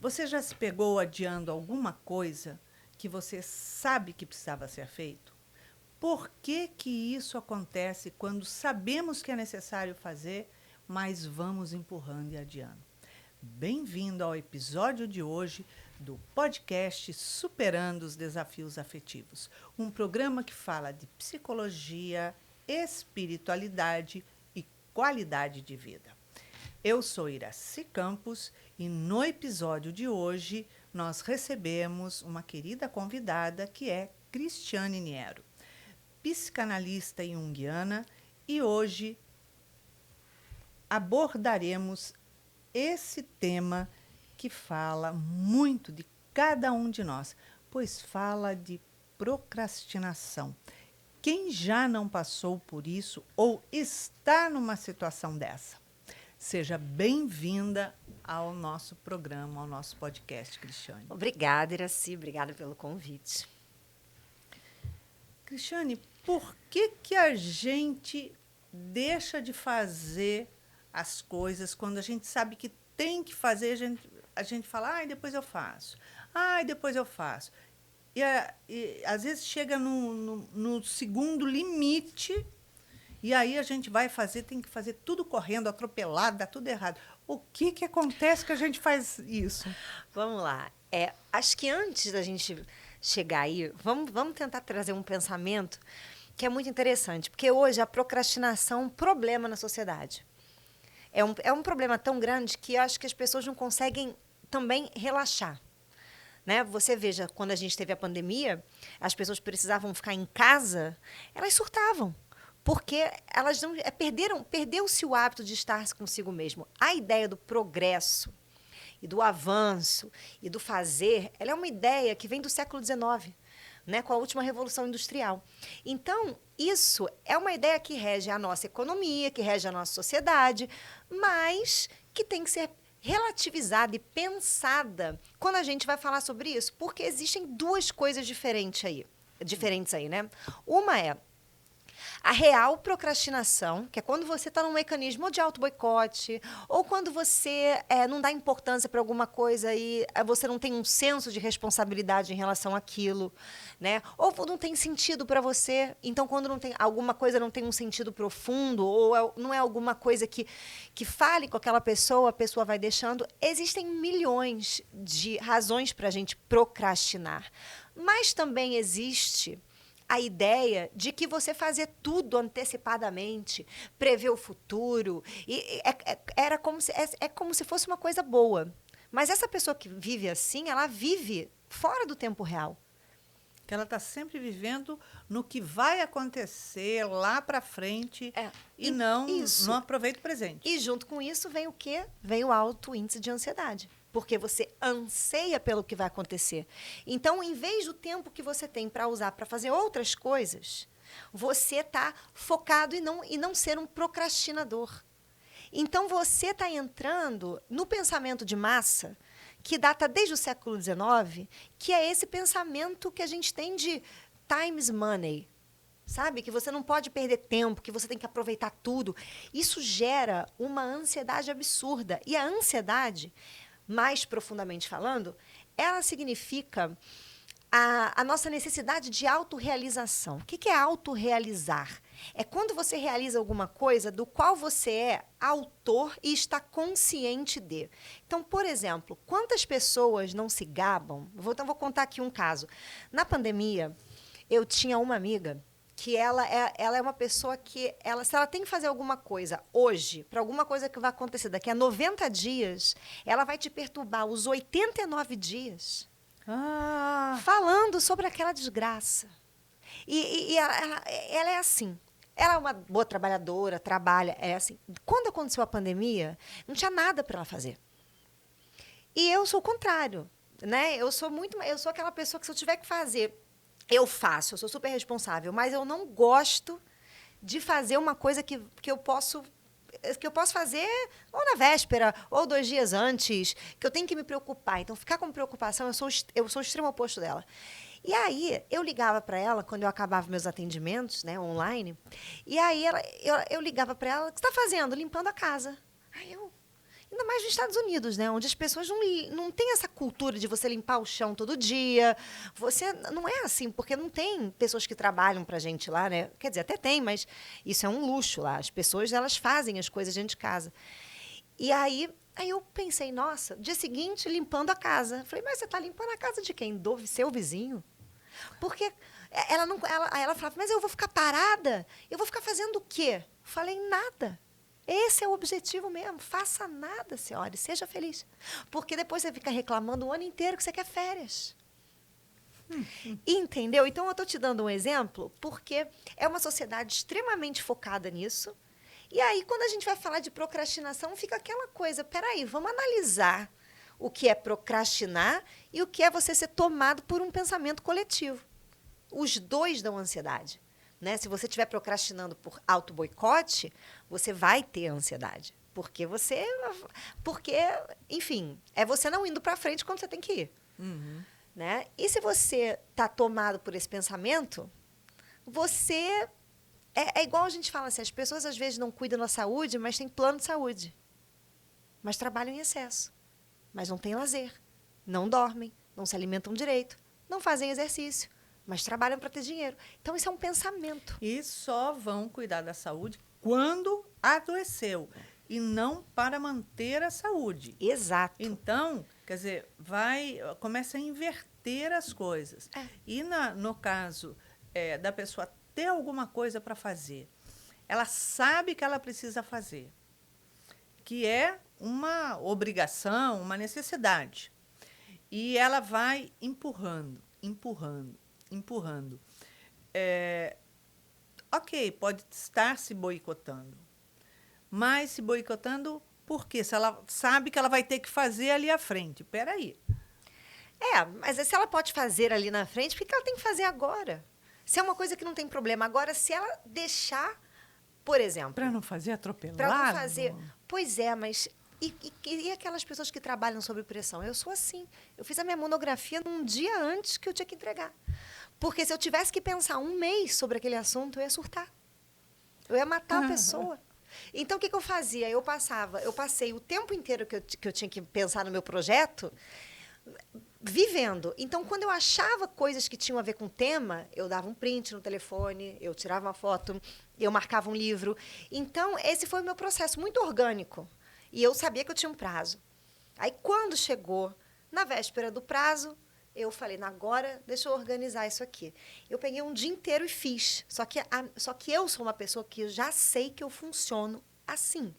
Você já se pegou adiando alguma coisa que você sabe que precisava ser feito? Por que que isso acontece quando sabemos que é necessário fazer, mas vamos empurrando e adiando? Bem-vindo ao episódio de hoje do podcast Superando os Desafios Afetivos, um programa que fala de psicologia, espiritualidade e qualidade de vida. Eu sou Iraci Campos e no episódio de hoje nós recebemos uma querida convidada que é Cristiane Niero, psicanalista junguiana, e hoje abordaremos esse tema que fala muito de cada um de nós, pois fala de procrastinação. Quem já não passou por isso ou está numa situação dessa? Seja bem-vinda ao nosso programa, ao nosso podcast, Cristiane. Obrigada, Iraci. Obrigada pelo convite. Cristiane, por que que a gente deixa de fazer as coisas quando a gente sabe que tem que fazer? A gente fala, ai, depois eu faço. Ai, depois eu faço. E às vezes chega no segundo limite e aí a gente vai fazer, tem que fazer tudo correndo, atropelado, dá tudo errado. O que que acontece que a gente faz isso? Vamos lá. Acho que antes da gente chegar aí, vamos tentar trazer um pensamento que é muito interessante, porque hoje a procrastinação é um problema na sociedade. É um problema tão grande que eu acho que as pessoas não conseguem também relaxar. Né? Você veja, quando a gente teve a pandemia, as pessoas precisavam ficar em casa, elas surtavam. Porque elas não perdeu-se o hábito de estar consigo mesmo. A ideia do progresso e do avanço e do fazer, ela é uma ideia que vem do século XIX, né, com a última revolução industrial. Então, isso é uma ideia que rege a nossa economia, que rege a nossa sociedade, mas que tem que ser relativizada e pensada quando a gente vai falar sobre isso, porque existem duas coisas diferentes aí, né? Uma é a real procrastinação, que é quando você está num mecanismo de auto-boicote, ou quando você não dá importância para alguma coisa e você não tem um senso de responsabilidade em relação àquilo, né? Ou não tem sentido para você. Então, quando não tem, alguma coisa não tem um sentido profundo, ou não é alguma coisa que fale com aquela pessoa, a pessoa vai deixando. Existem milhões de razões para a gente procrastinar. Mas também existe a ideia de que você fazer tudo antecipadamente, prever o futuro, era como se fosse uma coisa boa. Mas essa pessoa que vive assim, ela vive fora do tempo real. Que ela está sempre vivendo no que vai acontecer lá para frente e não aproveita o presente. E junto com isso vem o quê? Vem o alto índice de ansiedade. Porque você anseia pelo que vai acontecer. Então, em vez do tempo que você tem para usar para fazer outras coisas, você está focado e não ser um procrastinador. Então, você está entrando no pensamento de massa, que data desde o século XIX, que é esse pensamento que a gente tem de time's money. Sabe? Que você não pode perder tempo, que você tem que aproveitar tudo. Isso gera uma ansiedade absurda. E a ansiedade, mais profundamente falando, ela significa a nossa necessidade de autorrealização. O que é autorrealizar? É quando você realiza alguma coisa do qual você é autor e está consciente de. Então, por exemplo, quantas pessoas não se gabam? Então, vou contar aqui um caso. Na pandemia, eu tinha uma amiga que ela é uma pessoa que, se ela tem que fazer alguma coisa hoje, para alguma coisa que vai acontecer daqui a 90 dias, ela vai te perturbar os 89 dias falando sobre aquela desgraça. E ela é assim. Ela é uma boa trabalhadora, trabalha, é assim. Quando aconteceu a pandemia, não tinha nada para ela fazer. E eu sou o contrário, né? Eu sou aquela pessoa que, se eu tiver que fazer, eu faço, eu sou super responsável, mas eu não gosto de fazer uma coisa que eu posso fazer ou na véspera, ou 2 dias antes, que eu tenho que me preocupar. Então, ficar com preocupação, eu sou o extremo oposto dela. E aí, eu ligava para ela, quando eu acabava meus atendimentos, né, online, e aí eu ligava para ela, o que você está fazendo? Limpando a casa. Aí eu, Ainda mais nos Estados Unidos, né? Onde as pessoas não têm essa cultura de você limpar o chão todo dia. Você não é assim, porque não tem pessoas que trabalham pra gente lá, né? Quer dizer, até tem, mas isso é um luxo lá. As pessoas, elas fazem as coisas dentro de casa. E aí eu pensei, nossa, dia seguinte, limpando a casa. Falei, mas você está limpando a casa de quem? Do seu vizinho? Porque ela falava, mas eu vou ficar parada? Eu vou ficar fazendo o quê? Falei, nada. Esse é o objetivo mesmo. Faça nada, senhora, e seja feliz. Porque depois você fica reclamando o ano inteiro que você quer férias. Entendeu? Então, eu estou te dando um exemplo porque é uma sociedade extremamente focada nisso. E aí, quando a gente vai falar de procrastinação, fica aquela coisa, peraí, vamos analisar o que é procrastinar e o que é você ser tomado por um pensamento coletivo. Os dois dão ansiedade. Né? Se você estiver procrastinando por auto-boicote, você vai ter ansiedade. Porque, enfim, é você não indo para frente quando você tem que ir. Uhum. Né? E se você está tomado por esse pensamento, você... É igual a gente fala assim, as pessoas às vezes não cuidam da saúde, mas têm plano de saúde. Mas trabalham em excesso. Mas não têm lazer. Não dormem, não se alimentam direito, não fazem exercício, mas trabalham para ter dinheiro. Então, isso é um pensamento. E só vão cuidar da saúde quando adoeceu. E não para manter a saúde. Exato. Então, quer dizer, começa a inverter as coisas. É. E no caso da pessoa ter alguma coisa para fazer, ela sabe que ela precisa fazer, que é uma obrigação, uma necessidade. E ela vai empurrando. Ok, pode estar se boicotando. Mas se boicotando por quê? Se ela sabe que ela vai ter que fazer ali à frente. Peraí. Mas se ela pode fazer ali na frente, por que ela tem que fazer agora? Se é uma coisa que não tem problema. Agora, se ela deixar, por exemplo... Para não fazer atropelado? Para não fazer... Pois é, mas... E aquelas pessoas que trabalham sob pressão? Eu sou assim. Eu fiz a minha monografia num dia antes que eu tinha que entregar. Porque se eu tivesse que pensar um mês sobre aquele assunto, eu ia surtar. Eu ia matar a pessoa. Então, o que eu fazia? Eu passei o tempo inteiro que eu tinha que pensar no meu projeto vivendo. Então, quando eu achava coisas que tinham a ver com o tema, eu dava um print no telefone, eu tirava uma foto, eu marcava um livro. Então, esse foi o meu processo, muito orgânico. E eu sabia que eu tinha um prazo. Aí, quando chegou na véspera do prazo, eu falei, agora deixa eu organizar isso aqui. Eu peguei um dia inteiro e fiz. Só que eu sou uma pessoa que eu já sei que eu funciono assim.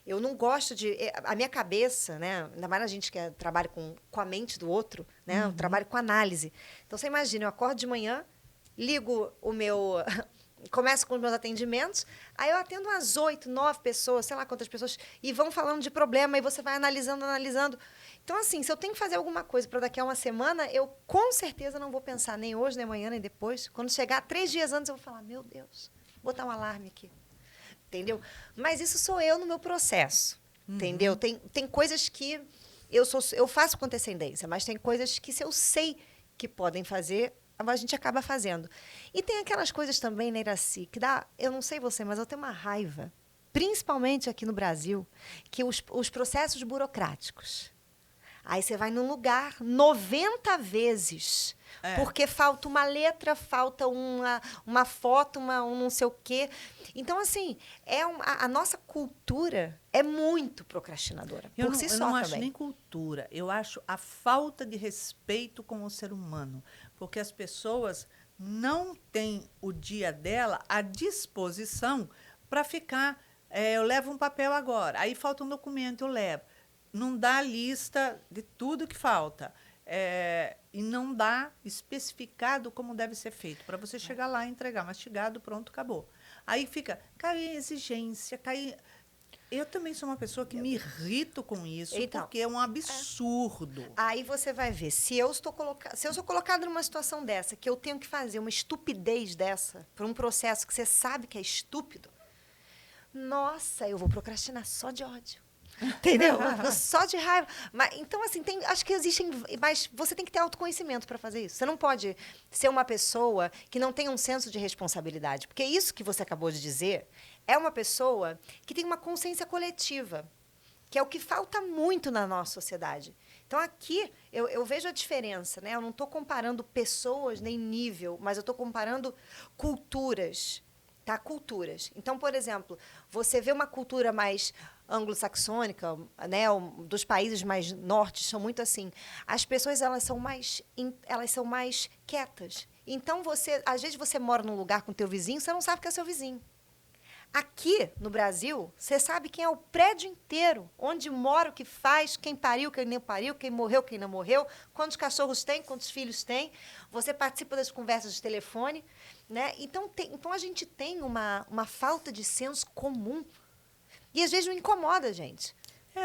Eu não gosto de... A minha cabeça, né? Ainda mais a gente que trabalha com a mente do outro, né? Eu trabalho com análise. Então, você imagina, eu acordo de manhã, ligo o meu... Começo com os meus atendimentos, aí eu atendo umas 8, 9 pessoas, sei lá quantas pessoas, e vão falando de problema, e você vai analisando. Então, assim, se eu tenho que fazer alguma coisa para daqui a uma semana, eu com certeza não vou pensar nem hoje, nem amanhã, nem depois. Quando chegar 3 dias antes, eu vou falar, meu Deus, vou botar um alarme aqui. Entendeu? Mas isso sou eu no meu processo. Entendeu? Tem coisas que eu faço com antecedência, mas tem coisas que se eu sei que podem fazer, a gente acaba fazendo. E tem aquelas coisas também, né, Iraci, que dá... Eu não sei você, mas eu tenho uma raiva, principalmente aqui no Brasil, que os processos burocráticos. Aí você vai num lugar 90 vezes, porque falta uma letra, falta uma foto, um não sei o quê. Então, assim, a nossa cultura é muito procrastinadora. Eu não acho nem cultura. Eu acho a falta de respeito com o ser humano. Porque as pessoas não têm o dia dela à disposição para ficar... eu levo um papel agora, aí falta um documento, eu levo. Não dá a lista de tudo que falta. E não dá especificado como deve ser feito. Para você chegar lá e entregar mastigado, pronto, acabou. Aí fica, cai a exigência, cai... Eu também sou uma pessoa que me irrito com isso, então, porque é um absurdo. Aí você vai ver, se eu sou colocada numa situação dessa, que eu tenho que fazer uma estupidez dessa, por um processo que você sabe que é estúpido, nossa, eu vou procrastinar só de ódio. Entendeu? Só de raiva. Mas, então, assim, acho que existem... Mas você tem que ter autoconhecimento para fazer isso. Você não pode ser uma pessoa que não tem um senso de responsabilidade. Porque isso que você acabou de dizer é uma pessoa que tem uma consciência coletiva. que é o que falta muito na nossa sociedade. Então, aqui, eu vejo a diferença, né? Eu não estou comparando pessoas nem nível, mas eu estou comparando culturas, tá? Culturas. Então, por exemplo, você vê uma cultura mais anglo-saxônica, né? Dos países mais norte, são muito assim. As pessoas, elas são mais quietas. Então, às vezes, você mora num lugar com teu vizinho, você não sabe que é seu vizinho. Aqui, no Brasil, você sabe quem é o prédio inteiro, onde mora, o que faz, quem pariu, quem nem pariu, quem morreu, quem não morreu, quantos cachorros tem, quantos filhos tem. Você participa das conversas de telefone, né? Então a gente tem uma falta de senso comum. E, às vezes, não incomoda a gente.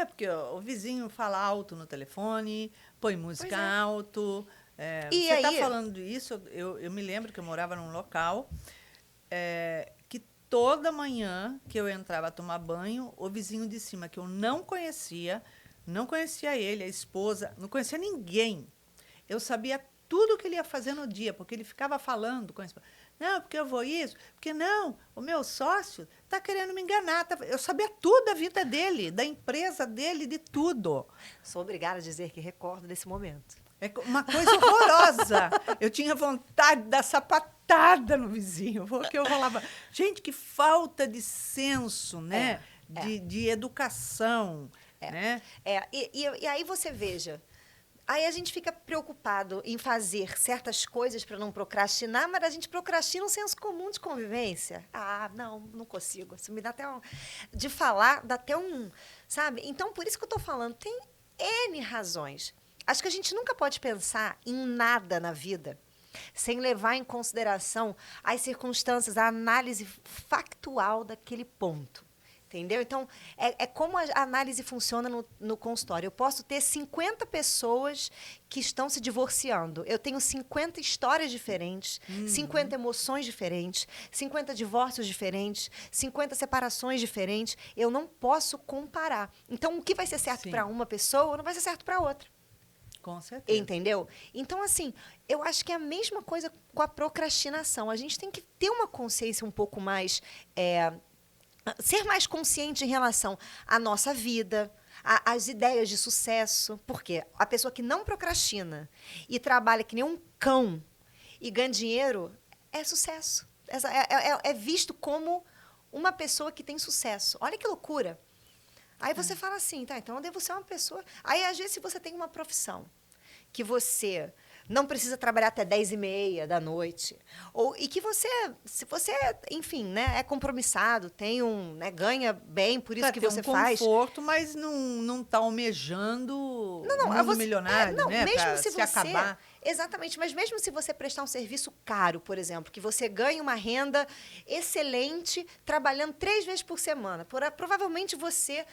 Porque o vizinho fala alto no telefone, põe música alto. E você está aí? falando isso, eu me lembro que eu morava num local que toda manhã que eu entrava a tomar banho, o vizinho de cima, que eu não conhecia ele, a esposa, não conhecia ninguém. Eu sabia tudo que ele ia fazer no dia, porque ele ficava falando com a esposa. Não, porque eu vou isso, porque não, o meu sócio está querendo me enganar. Eu sabia tudo da vida dele, da empresa dele, de tudo. Sou obrigada a dizer que recordo desse momento. É uma coisa horrorosa. Eu tinha vontade de dar sapatada no vizinho, porque eu falava, gente, que falta de senso, né? De educação. Né? E aí você veja, aí a gente fica preocupado em fazer certas coisas para não procrastinar, mas a gente procrastina um senso comum de convivência. Não consigo. Isso me dá até de falar, dá até sabe? Então, por isso que eu estou falando, tem N razões. Acho que a gente nunca pode pensar em nada na vida sem levar em consideração as circunstâncias, a análise factual daquele ponto. Entendeu? Então, é como a análise funciona no consultório. Eu posso ter 50 pessoas que estão se divorciando. Eu tenho 50 histórias diferentes, 50 emoções diferentes, 50 divórcios diferentes, 50 separações diferentes. Eu não posso comparar. Então, o que vai ser certo para uma pessoa não vai ser certo para outra. Com certeza. Entendeu? Então, assim, eu acho que é a mesma coisa com a procrastinação. A gente tem que ter uma consciência um pouco mais... ser mais consciente em relação à nossa vida, às ideias de sucesso. Porque a pessoa que não procrastina e trabalha que nem um cão e ganha dinheiro é sucesso. É visto como uma pessoa que tem sucesso. Olha que loucura. Aí você fala assim, tá, então eu devo ser uma pessoa... Aí, às vezes, se você tem uma profissão que você não precisa trabalhar até 10h30 da noite, e que você, se você, enfim, né, é compromissado, tem né, ganha bem, por isso que você faz... Tem um conforto, mas não está almejando mundo milionário, né, mesmo se você acabar... Exatamente, mas mesmo se você prestar um serviço caro, por exemplo, que você ganha uma renda excelente trabalhando 3 vezes por semana, provavelmente você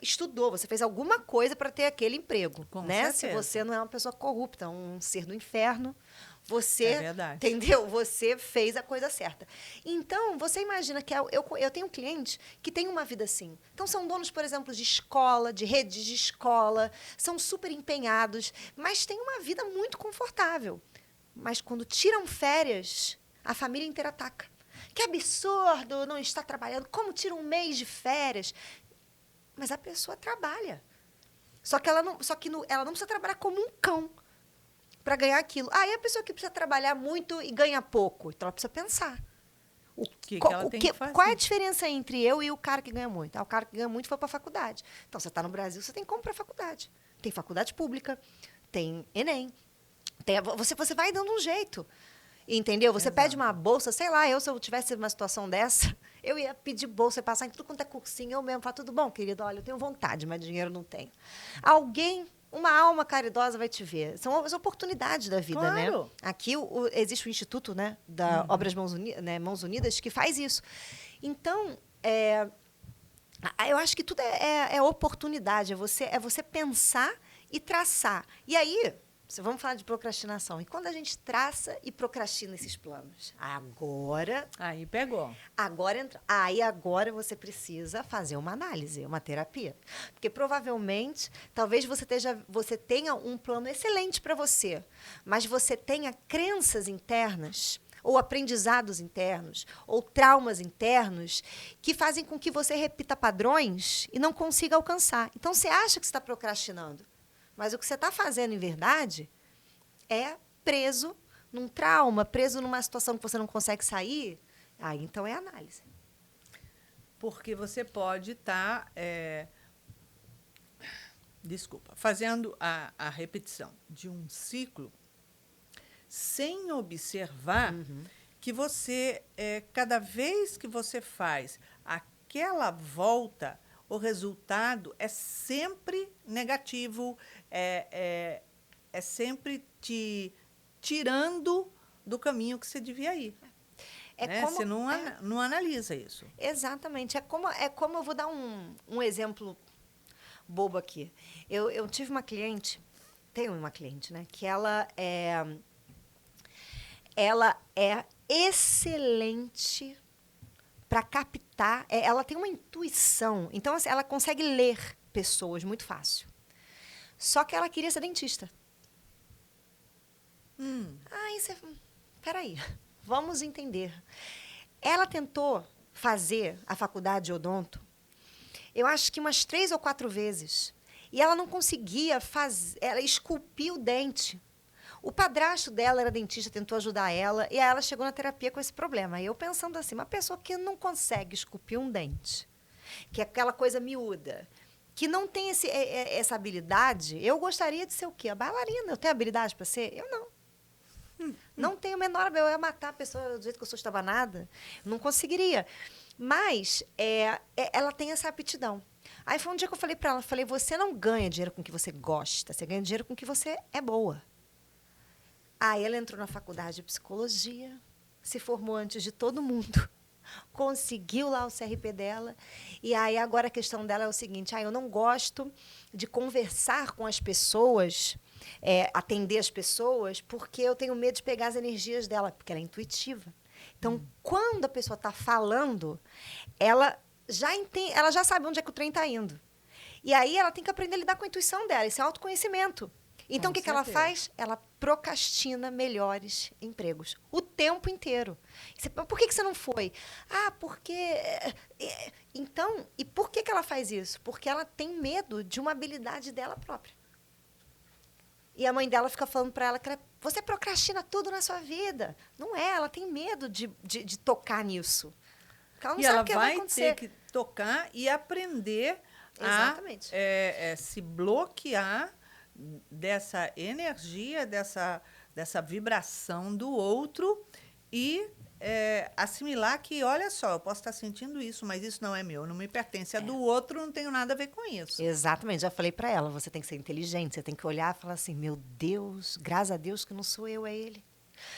estudou, você fez alguma coisa para ter aquele emprego. Com né? certeza. Se você não é uma pessoa corrupta, um ser do inferno, você, verdade. entendeu? Você fez a coisa certa. Então, você imagina que eu tenho um cliente que tem uma vida assim. Então, são donos, por exemplo, de escola, de redes de escola, são super empenhados, mas têm uma vida muito confortável. Mas, quando tiram férias, a família inteira ataca. Que absurdo, não está trabalhando. Como tira um mês de férias? Mas a pessoa trabalha. Só que ela não precisa trabalhar como um cão para ganhar aquilo. Aí a pessoa que precisa trabalhar muito e ganha pouco, então ela precisa pensar. Qual é a diferença entre eu e o cara que ganha muito? O cara que ganha muito foi para a faculdade. Então, você está no Brasil, você tem como para a faculdade. Tem faculdade pública, tem Enem. Você vai dando um jeito. Entendeu? Você pede uma bolsa, sei lá, se eu tivesse uma situação dessa, eu ia pedir bolsa e passar em tudo quanto é cursinho, eu mesmo falo, tudo bom, querido? Olha, eu tenho vontade, mas dinheiro não tenho. Uma alma caridosa vai te ver. São as oportunidades da vida, claro. Né? Aqui existe o Instituto, né, da Obras Mãos Unidas, que faz isso. Então, eu acho que tudo é oportunidade, é você pensar e traçar. E aí, vamos falar de procrastinação. E quando a gente traça e procrastina esses planos? Agora... Aí pegou. Agora você precisa fazer uma análise, uma terapia. Porque provavelmente, talvez você tenha um plano excelente para você, mas você tenha crenças internas ou aprendizados internos, ou traumas internos, que fazem com que você repita padrões e não consiga alcançar. Então, você acha que está procrastinando, mas o que você está fazendo, em verdade, é preso num trauma, preso numa situação que você não consegue sair. Aí, então, é análise. Porque você pode estar, fazendo a repetição de um ciclo sem observar que você, cada vez que você faz aquela volta, o resultado é sempre negativo, é sempre te tirando do caminho que você devia ir. Você não analisa isso. Exatamente. É como eu vou dar um exemplo bobo aqui. Eu tive uma cliente, tenho uma cliente, né? Que ela é excelente para captar. Ela tem uma intuição. Então, assim, ela consegue ler pessoas muito fácil. Só que ela queria ser dentista. Aí você... Peraí, vamos entender. Ela tentou fazer a faculdade de odonto, eu acho que umas 3 ou 4 vezes. E ela não conseguia fazer... Ela esculpiu o dente. O padrasto dela era dentista, tentou ajudar ela, e aí ela chegou na terapia com esse problema. E eu pensando assim, uma pessoa que não consegue esculpir um dente, que é aquela coisa miúda, que não tem essa habilidade, eu gostaria de ser o quê? A bailarina. Eu tenho habilidade para ser? Eu não. Não tenho a menor... Eu ia matar a pessoa do jeito que eu sou estabanada. Não conseguiria. Mas ela tem essa aptidão. Aí foi um dia que eu falei para ela, você não ganha dinheiro com o que você gosta, você ganha dinheiro com o que você é boa. Aí ela entrou na faculdade de psicologia, se formou antes de todo mundo, conseguiu lá o CRP dela, e aí agora a questão dela é o seguinte, eu não gosto de conversar com as pessoas, atender as pessoas, porque eu tenho medo de pegar as energias dela, porque ela é intuitiva. Então, quando a pessoa está falando, ela já sabe onde é que o trem está indo. E aí ela tem que aprender a lidar com a intuição dela, esse autoconhecimento. Então, o que ela faz? Ela procrastina melhores empregos o tempo inteiro. Por que você não foi? Porque... Então, e por que ela faz isso? Porque ela tem medo de uma habilidade dela própria. E a mãe dela fica falando para ela que você procrastina tudo na sua vida. Não é, ela tem medo de tocar nisso. Porque ela não sabe o que vai acontecer. Ela vai ter que tocar e aprender Exatamente. a se bloquear dessa energia, dessa vibração do outro e assimilar que, olha só, eu posso estar sentindo isso, mas isso não é meu, não me pertence. É do outro, não tenho nada a ver com isso. Exatamente. Já falei para ela, você tem que ser inteligente, você tem que olhar e falar assim, meu Deus, graças a Deus que não sou eu, é ele.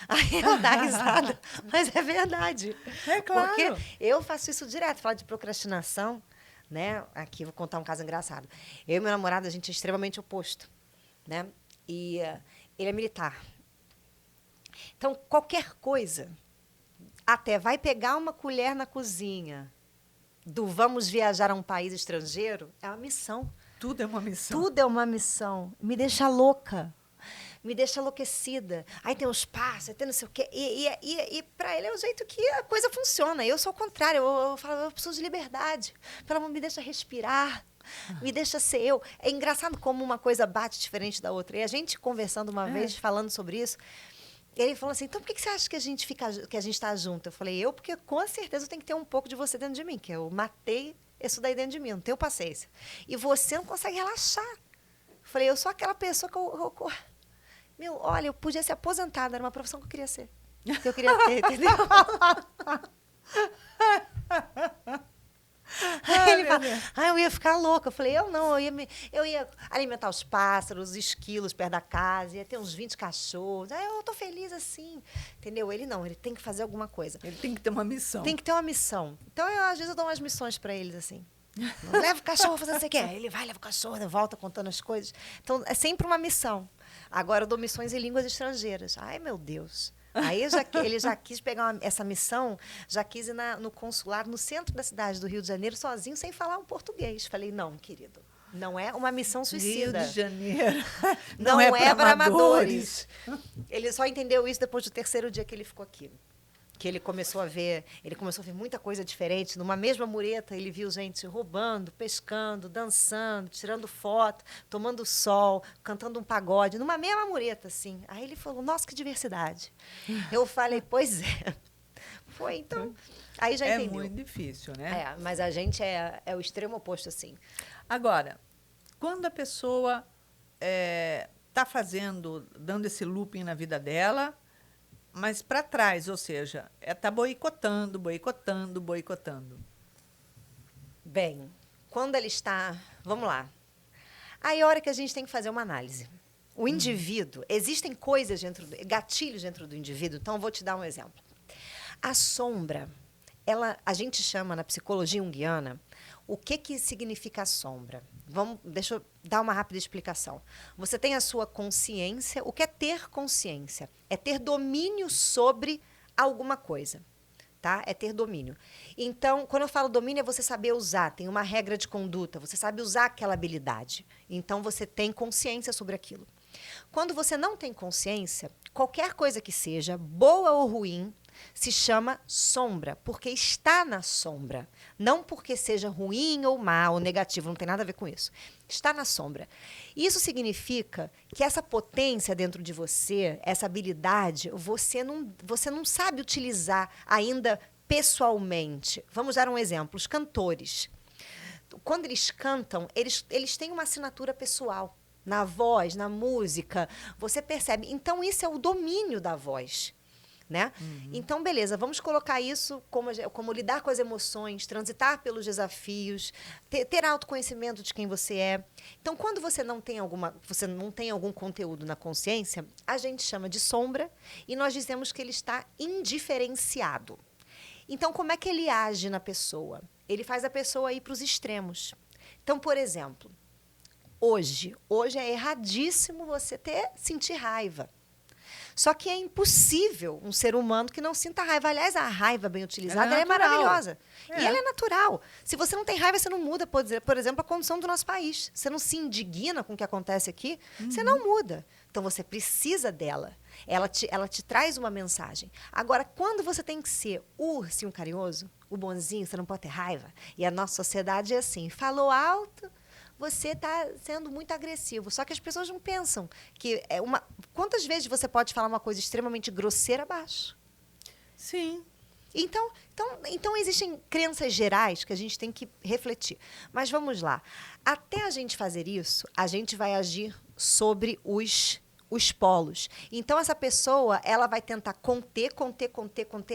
Aí ela dá risada, mas é verdade. É claro. Porque eu faço isso direto, falar de procrastinação, né? Aqui, vou contar um caso engraçado. Eu e meu namorado, a gente é extremamente oposto, né? E ele é militar. Então, qualquer coisa, até vai pegar uma colher na cozinha do vamos viajar a um país estrangeiro, é uma missão. Tudo é uma missão. Tudo é uma missão. Me deixa louca. Me deixa enlouquecida. Aí tem os passos, tem não sei o quê. E para ele é o jeito que a coisa funciona. Eu sou o contrário. Eu falo, eu preciso de liberdade. Pelo amor, me deixa respirar. Me deixa ser eu. É engraçado como uma coisa bate diferente da outra. E a gente conversando uma vez, falando sobre isso, ele falou assim, então por que você acha que a gente está junto? Eu falei, porque com certeza tem que ter um pouco de você dentro de mim, que eu matei isso daí dentro de mim, não tenho paciência. E você não consegue relaxar. Eu falei, eu sou aquela pessoa que olha, eu podia ser aposentada, era uma profissão que eu queria ser. Que eu queria ter, entendeu? Aí ele fala, eu ia ficar louca. Eu falei, eu não, eu ia alimentar os pássaros, os esquilos perto da casa, ia ter uns 20 cachorros. Eu tô feliz assim, entendeu? Ele não, ele tem que fazer alguma coisa. Ele tem que ter uma missão. Tem que ter uma missão. Então, às vezes, eu dou umas missões para eles, assim. Leva o cachorro fazendo o que você quer. Ele vai, leva o cachorro, volta contando as coisas. Então, é sempre uma missão. Agora, eu dou missões em línguas estrangeiras. Ai, meu Deus. Aí ele já quis pegar essa missão, já quis ir no consulado, no centro da cidade do Rio de Janeiro, sozinho, sem falar um português. Falei, não, querido, não é uma missão suicida. Rio de Janeiro não é para amadores. Ele só entendeu isso depois do 3º dia que ele ficou aqui. que ele começou a ver muita coisa diferente. Numa mesma mureta, ele viu gente roubando, pescando, dançando, tirando foto, tomando sol, cantando um pagode, numa mesma mureta, assim. Aí ele falou, nossa, que diversidade. Eu falei, pois é. Foi, então, aí já entendeu. É muito difícil, né? Mas a gente é o extremo oposto, assim. Agora, quando a pessoa está dando esse looping na vida dela, mas para trás, ou seja, está boicotando. Bem, quando ele está... Vamos lá. Aí é a hora que a gente tem que fazer uma análise. O indivíduo, existem coisas gatilhos dentro do indivíduo, então eu vou te dar um exemplo. A sombra, a gente chama na psicologia junguiana, o que significa a sombra? Deixa eu dar uma rápida explicação. Você tem a sua consciência. O que é ter consciência? É ter domínio sobre alguma coisa. Tá? É ter domínio. Então, quando eu falo domínio, é você saber usar. Tem uma regra de conduta. Você sabe usar aquela habilidade. Então, você tem consciência sobre aquilo. Quando você não tem consciência, qualquer coisa que seja, boa ou ruim, se chama sombra, porque está na sombra. Não porque seja ruim ou má ou negativo, não tem nada a ver com isso. Está na sombra. Isso significa que essa potência dentro de você, essa habilidade, você não sabe utilizar ainda pessoalmente. Vamos dar um exemplo. Os cantores. Quando eles cantam, eles têm uma assinatura pessoal. Na voz, na música, você percebe. Então, isso é o domínio da voz. Né? Então, beleza, vamos colocar isso como lidar com as emoções, transitar pelos desafios, ter autoconhecimento de quem você é. Então, quando você não tem algum conteúdo na consciência, a gente chama de sombra e nós dizemos que ele está indiferenciado. Então, como é que ele age na pessoa? Ele faz a pessoa ir para os extremos. Então, por exemplo, hoje é erradíssimo você sentir raiva. Só que é impossível um ser humano que não sinta raiva. Aliás, a raiva bem utilizada é maravilhosa. E ela é natural. Se você não tem raiva, você não muda, por exemplo, a condição do nosso país. Você não se indigna com o que acontece aqui, você não muda. Então, você precisa dela. Ela te traz uma mensagem. Agora, quando você tem que ser o ursinho carinhoso, o bonzinho, você não pode ter raiva. E a nossa sociedade é assim. Falou alto, você está sendo muito agressivo. Só que as pessoas não pensam que quantas vezes você pode falar uma coisa extremamente grosseira abaixo? Sim. Então existem crenças gerais que a gente tem que refletir. Mas vamos lá. Até a gente fazer isso, a gente vai agir sobre os polos. Então, essa pessoa, ela vai tentar conter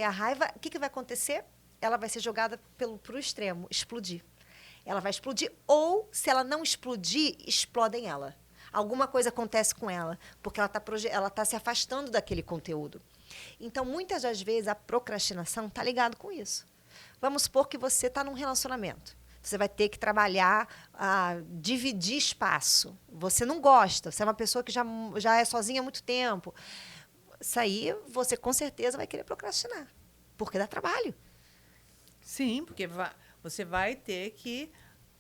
a raiva. O que vai acontecer? Ela vai ser jogada para o extremo, explodir. Ela vai explodir, ou, se ela não explodir, explodem ela. Alguma coisa acontece com ela, porque ela tá se afastando daquele conteúdo. Então, muitas das vezes, a procrastinação está ligada com isso. Vamos supor que você está num relacionamento. Você vai ter que trabalhar, dividir espaço. Você não gosta, você é uma pessoa que já é sozinha há muito tempo. Isso aí, você com certeza vai querer procrastinar, porque dá trabalho. Sim, porque você vai ter que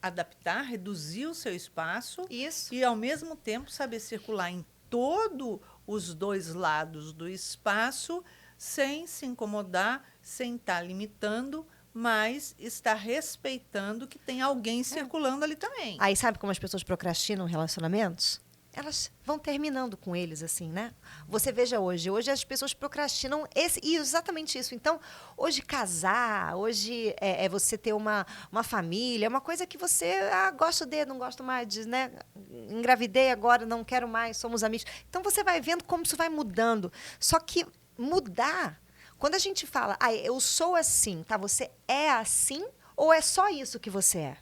adaptar, reduzir o seu espaço. Isso. E, ao mesmo tempo, saber circular em todos os dois lados do espaço sem se incomodar, sem estar limitando, mas estar respeitando que tem alguém circulando ali também. Aí, sabe como as pessoas procrastinam relacionamentos? Elas vão terminando com eles, assim, né? Você veja hoje as pessoas procrastinam exatamente isso. Então, hoje casar, hoje você ter uma família, é uma coisa que você gosto não gosto mais, né? Engravidei agora, não quero mais, somos amigos. Então, você vai vendo como isso vai mudando. Só que mudar, quando a gente fala, eu sou assim, tá? Você é assim ou é só isso que você é?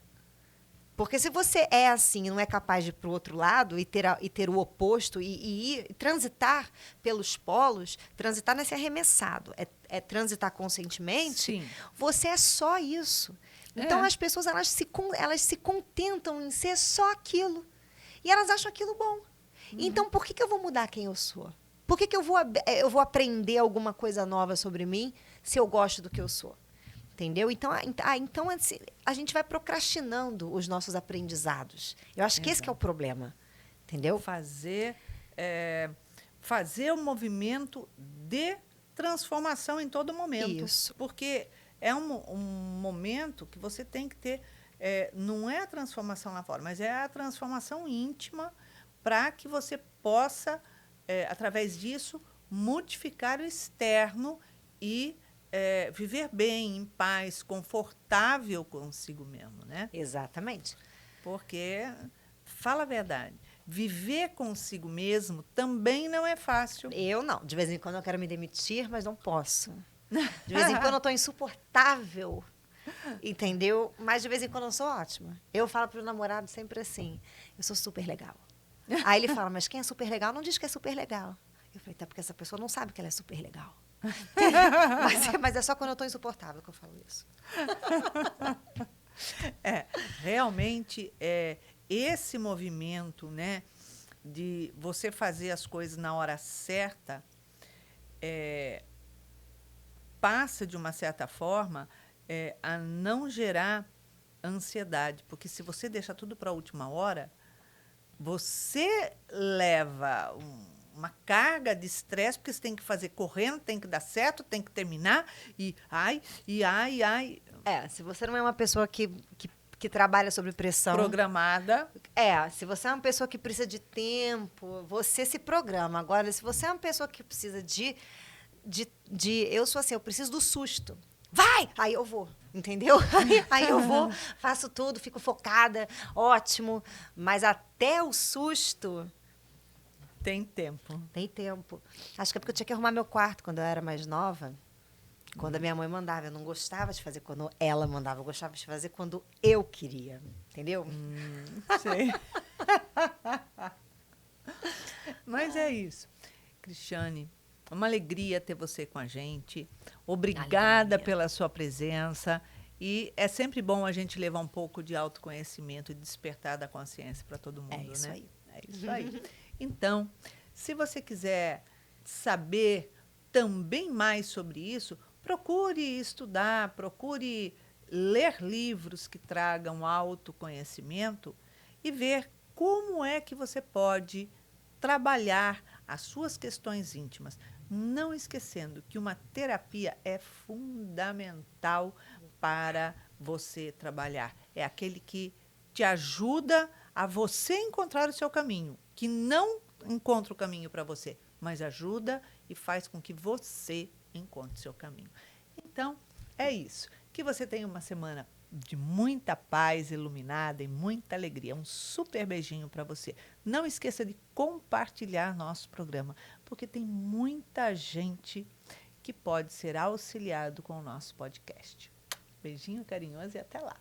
Porque se você é assim e não é capaz de ir para o outro lado e ter o oposto e transitar pelos polos, transitar não é ser arremessado, é transitar conscientemente, sim, você é só isso. Então, as pessoas elas se contentam em ser só aquilo. E elas acham aquilo bom. Então, por que eu vou mudar quem eu sou? Por que eu vou aprender alguma coisa nova sobre mim se eu gosto do que eu sou? Entendeu? Então, assim, a gente vai procrastinando os nossos aprendizados. Eu acho que esse que é o problema. Entendeu? Fazer o movimento de transformação em todo momento. Isso. Porque é um momento que você tem que ter, não é a transformação lá fora, mas é a transformação íntima para que você possa, através disso, modificar o externo e viver bem, em paz, confortável consigo mesmo, né? Exatamente. Porque, fala a verdade, viver consigo mesmo também não é fácil. Eu não. De vez em quando eu quero me demitir, mas não posso. De vez em quando eu estou insuportável, entendeu? Mas de vez em quando eu sou ótima. Eu falo pro namorado sempre assim, eu sou super legal. Aí ele fala, mas quem é super legal não diz que é super legal. Eu falei, tá, porque essa pessoa não sabe que ela é super legal. mas é só quando eu estou insuportável que eu falo isso. Realmente, esse movimento, né, de você fazer as coisas na hora certa, passa, de uma certa forma, a não gerar ansiedade. Porque se você deixa tudo para a última hora, você leva uma carga de estresse, porque você tem que fazer correndo, tem que dar certo, tem que terminar, e ai. Se você não é uma pessoa que trabalha sob pressão... Programada. Se você é uma pessoa que precisa de tempo, você se programa. Agora, se você é uma pessoa que precisa eu sou assim, eu preciso do susto. Vai! Aí eu vou, entendeu? Aí eu vou, faço tudo, fico focada, ótimo. Mas até o susto... Tem tempo. Tem tempo. Acho que é porque eu tinha que arrumar meu quarto quando eu era mais nova. Quando a minha mãe mandava, eu não gostava de fazer quando ela mandava, eu gostava de fazer quando eu queria. Entendeu? Sei. Mas é isso. Cristiane, uma alegria ter você com a gente. Obrigada pela sua presença. E é sempre bom a gente levar um pouco de autoconhecimento e despertar da consciência para todo mundo, É isso né? aí. É isso aí. Então, se você quiser saber também mais sobre isso, procure estudar, procure ler livros que tragam autoconhecimento e ver como é que você pode trabalhar as suas questões íntimas. Não esquecendo que uma terapia é fundamental para você trabalhar. É aquele que te ajuda a você encontrar o seu caminho, que não encontra o caminho para você, mas ajuda e faz com que você encontre o seu caminho. Então, é isso. Que você tenha uma semana de muita paz, iluminada e muita alegria. Um super beijinho para você. Não esqueça de compartilhar nosso programa, porque tem muita gente que pode ser auxiliado com o nosso podcast. Beijinho carinhoso e até lá.